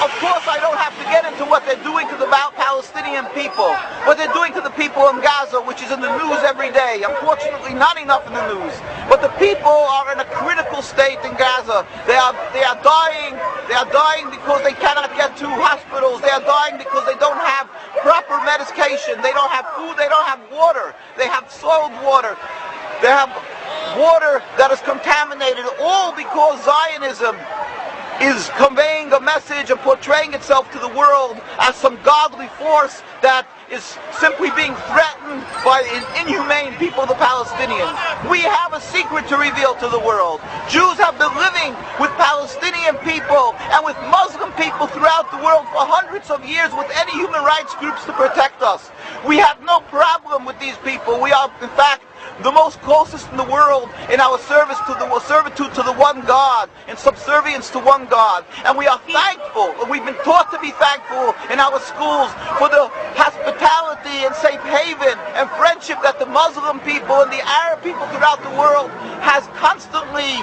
Of course, I don't have to get into what they're doing to the Palestinian people, what they're doing to the people in Gaza, which is in the news every day. Unfortunately, not enough in the news. But the people are in a critical state in Gaza. They are dying. They are dying because they cannot get to hospitals. They are dying because they don't have proper medication. They don't have food. They don't have water. They have soiled water. They have water that is contaminated, all because Zionism is conveying a message and portraying itself to the world as some godly force that is simply being threatened by inhumane people, the Palestinians. We have a secret to reveal to the world. Jews have been living with Palestinian people and with Muslim people throughout the world for hundreds of years with any human rights groups to protect us. We have no problem with these people. We are, in fact, the most closest in the world in our servitude to the one God, in subservience to one God. And we are thankful, and we've been taught to be thankful in our schools for the hospitality and safe haven and friendship that the Muslim people and the Arab people throughout the world has constantly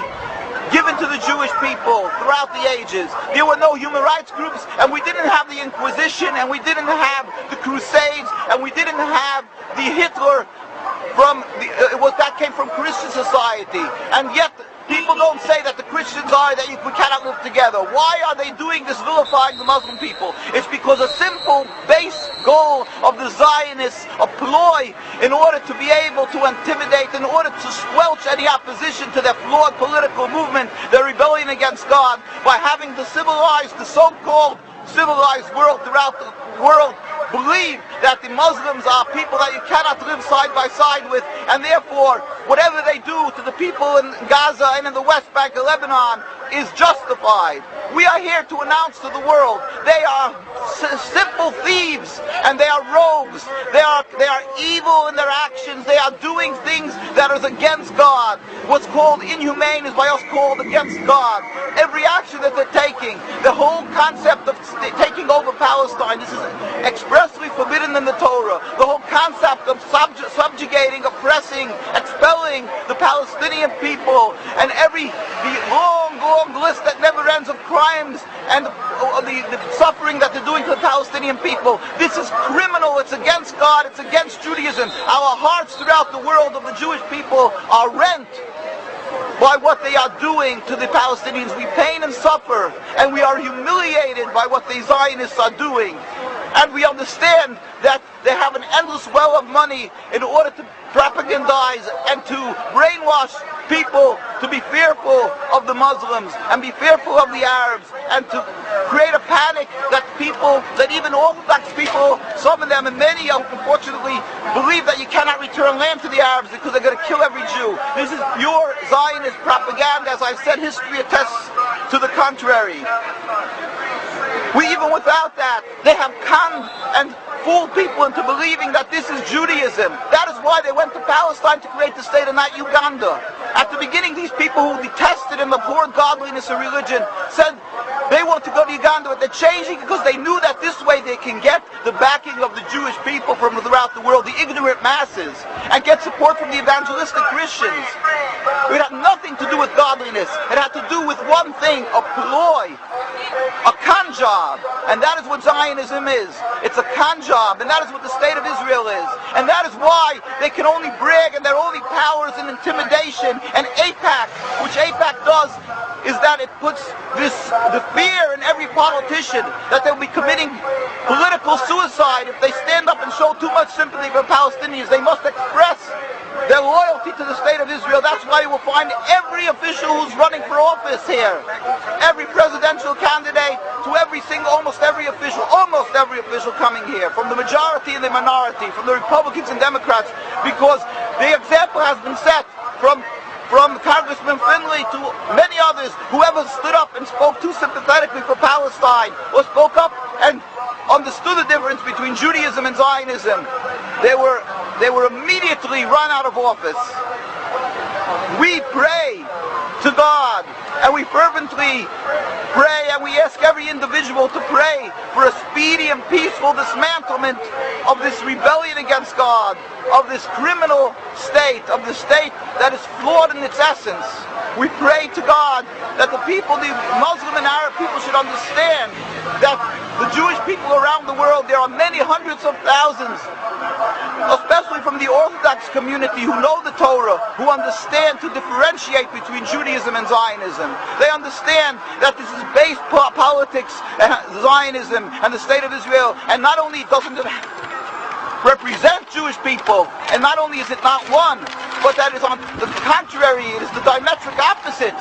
given to the Jewish people throughout the ages. There were no human rights groups, and we didn't have the Inquisition, and we didn't have the Crusades, and we didn't have the Hitler that came from Christian society. And yet people don't say that the Christians are that we cannot live together. Why are they doing this, vilifying the Muslim people? It's because a simple base goal of the Zionists, a ploy in order to be able to intimidate, in order to squelch any opposition to their flawed political movement, their rebellion against God, by having the so-called civilized world throughout the world believe that the Muslims are people that you cannot live side by side with, and therefore whatever they do to the people in Gaza and in the West Bank of Lebanon is justified. We are here to announce to the world they are simple thieves and they are rogues. They are evil in their actions. They are doing things that is against God. What's called inhumane is by us called against God. Every action that they're taking, the whole concept of taking over Palestine, this is expressly forbidden in the Torah. The whole concept of subjugating, oppressing, expelling the Palestinian people, and the long list that never ends of crimes and the suffering that they're doing to the Palestinian people. This is criminal. It's against God. It's against Judaism. Our hearts throughout the world of the Jewish people are rent by what they are doing to the Palestinians. We pain and suffer, and we are humiliated by what the Zionists are doing. And we understand that they have an endless well of money in order to propagandize and to brainwash people to be fearful of the Muslims and be fearful of the Arabs, and to create a panic that even Orthodox people, some of them and many unfortunately, believe that you cannot return land to the Arabs because they're going to kill every Jew. This is pure Zionist propaganda. As I've said, history attests to the contrary. Even without that, they have conned and fooled people into believing that this is Judaism. That is why they went to Palestine to create the state and not Uganda. At the beginning, these people who detested and abhorred godliness and religion said they want to go to Uganda, but they're changing because they knew that this way they can get the backing of the Jewish people from throughout the world, the ignorant masses, and get support from the evangelistic Christians. It had nothing to do with godliness. It had to do with one thing, a ploy, a con job. And that is what Zionism is. It's a con job, and that is what the state of Israel is. And that is why they can only brag, and their only powers in intimidation. And AIPAC, which AIPAC does, is that it puts the fear in every politician that they'll be committing political suicide if they stand up and show too much sympathy for Palestinians. They must express their loyalty to the state of Israel. That's why you will find every official who's running for office here, every presidential candidate to almost every official coming here, from the majority and the minority, from the Republicans and Democrats, because the example has been set from Congressman Finley to many others. Whoever stood up and spoke too sympathetically for Palestine, or spoke up and understood the difference between Judaism and Zionism, they were immediately run out of office. We pray to God, and we fervently pray, and we ask every individual to pray for a speedy and peaceful dismantlement of this rebellion against God, of this criminal state, of the state that is flawed in its essence. We pray to God that the people, the Muslim and Arab people, should understand that the Jewish people around the world, there are many hundreds of thousands, especially from the Orthodox community, who know the Torah, who understand to differentiate between Judaism and Zionism. They understand that this is base politics, and Zionism and the State of Israel, and not only doesn't it represent Jewish people, and not only is it not one, but that is on the contrary, it is the diametric opposite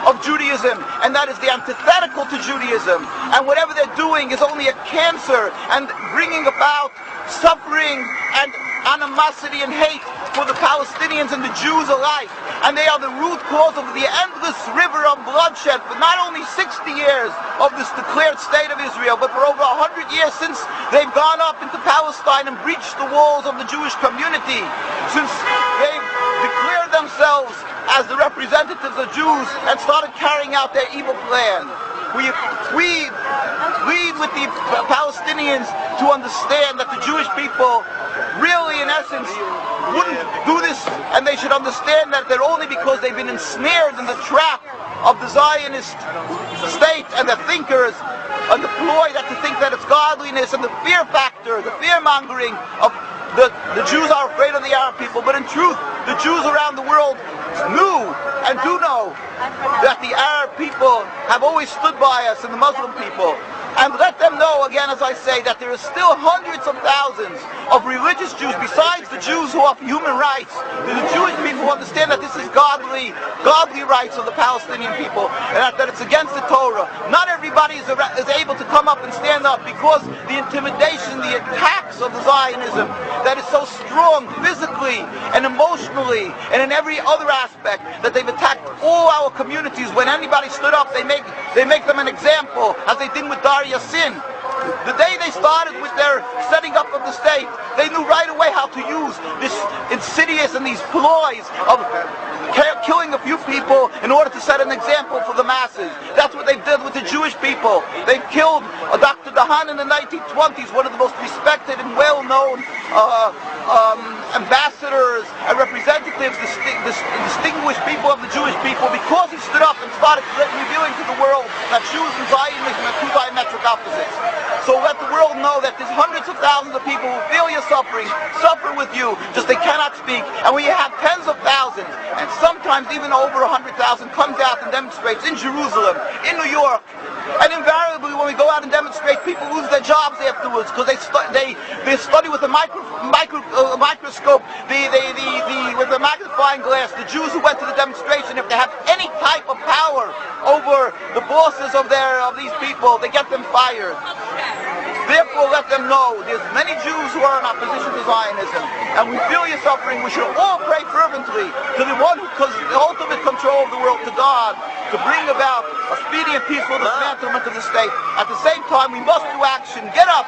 of Judaism, and that is the antithetical to Judaism. And whatever they're doing is only a cancer and bringing about suffering and animosity and hate for the Palestinians and the Jews alike. And they are the root cause of the endless river of bloodshed for not only 60 years of this declared State of Israel, but for over 100 years since they've gone up into Palestine and breached the walls of the Jewish community, since they've declared themselves as the representatives of Jews and started carrying out their evil plan. We lead with the Palestinians to understand that the Jewish people really, in essence, wouldn't do this, and they should understand that they're only because they've been ensnared in the trap of the Zionist state and the thinkers and the ploy that to think that it's godliness and the fear factor, the fear-mongering of the Jews are afraid of the Arab people. But in truth, the Jews around the world knew and do know that the Arab people have always stood by us and the Muslim people. And let them know, again, as I say, that there is still hundreds of thousands of religious Jews, besides the Jews who offer human rights. The Jewish people who understand that this is godly rights of the Palestinian people, and that it's against the Torah. Not everybody is able to come up and stand up because the intimidation, the attacks of the Zionism that is so strong physically and emotionally and in every other aspect, that they've attacked all our communities. When anybody stood up, they make them an example, as they did with Yassin. The day they started with their setting up of the state, they knew right away how to use this insidious and these ploys of killing a few people in order to set an example for the masses. That's what they did with the Jewish people. They killed Dr. Dahan in the 1920s, one of the most respected and well-known ambassadors and representatives, distinguished people of the Jewish people, because he stood up and started revealing to the world that Jews and Zionism are two diametric opposites. So let the world know that there's hundreds of thousands of people who feel your suffering, suffer with you, just they cannot speak. And we have tens of thousands, and sometimes even over 100,000 comes out and demonstrates in Jerusalem, in New York. And invariably, when we go out and demonstrate, people lose their jobs afterwards because they study with a microscope, with a magnifying glass. The Jews who went to the demonstration, if they have any type of power over the bosses of these people, they get them fired. Therefore, let them know there's many Jews who are in opposition to Zionism, and we feel your suffering. We should all pray fervently to the one who has the ultimate control of the world, to God, to bring about a speedy and peaceful dismantlement of the state. At the same time, we must do action. Get up,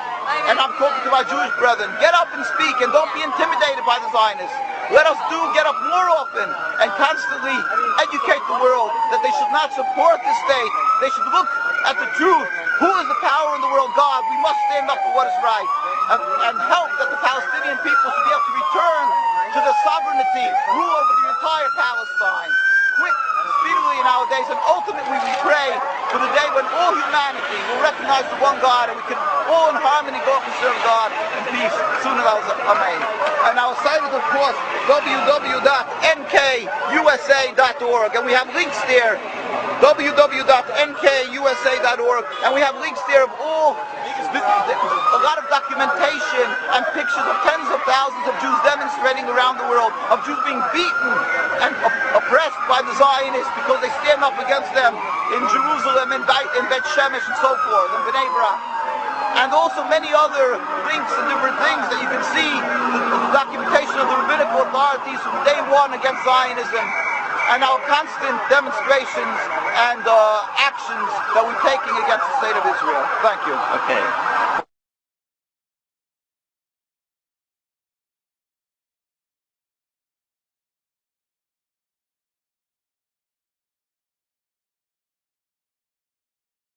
and I'm talking to my Jewish brethren, get up and speak, and don't be intimidated by the Zionists. Let us get up more often and constantly educate the world that they should not support the state. They should look at the truth. Who is the power in the world? God. We must stand up for what is right and help that the Palestinian people should be able to return to their sovereignty, rule over the entire Palestine, quick, speedily in our days. And ultimately we pray for the day when all humanity will recognize the one God, and we can all in harmony go up and serve God in peace. Soon as Amen. And our site is, of course, www.nkusa.org, and we have links there, www.nkusa.org, and we have links there of a lot of documentation and pictures of tens of thousands of Jews demonstrating around the world, of Jews being beaten and oppressed by the Zionists because they stand up against them in Jerusalem, in Bet Shemesh, and so forth, in Bnei Brak. And also many other links and different things that you can see, the documentation of the rabbinical authorities from day one against Zionism, and our constant demonstrations and actions that we're taking against the State of Israel. Thank you. Okay.